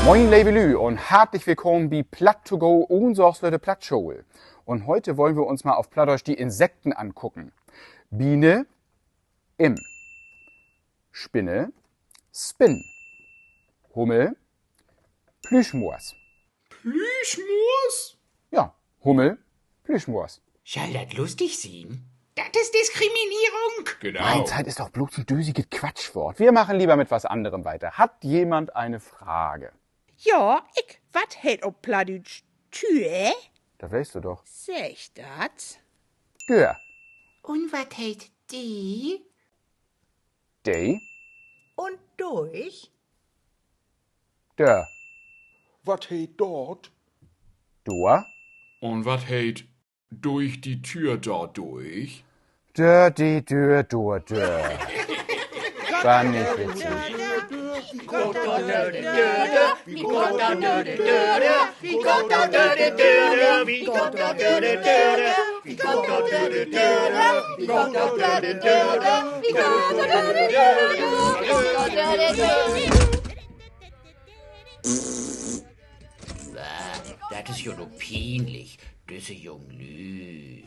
Moin Labelü und herzlich willkommen bei Platt to go unsorgsleute Plattschole. Und heute wollen wir uns mal auf Plattdeutsch die Insekten angucken. Biene, Im. Spinne, Spinn. Hummel, Plüschmoos. Plüschmoos? Ja, Hummel, Plüschmoos. Soll das lustig sein? Das ist Diskriminierung. Genau. Meine Zeit ist doch bloß ein dösiges Quatschwort. Wir machen lieber mit was anderem weiter. Hat jemand eine Frage? Ja, ik. Wat heet op Plattdeutsch Tür? Das weißt du doch. Zeg dat? Gör. Und was heißt die? Day, Und durch? Dör. Was heet dort? Dor, Und was heet durch die Tür dort durch? Dör, die Dör, Dor, Dör. War nicht witzig. Das ist ja nur peinlich, diese jungen Lü.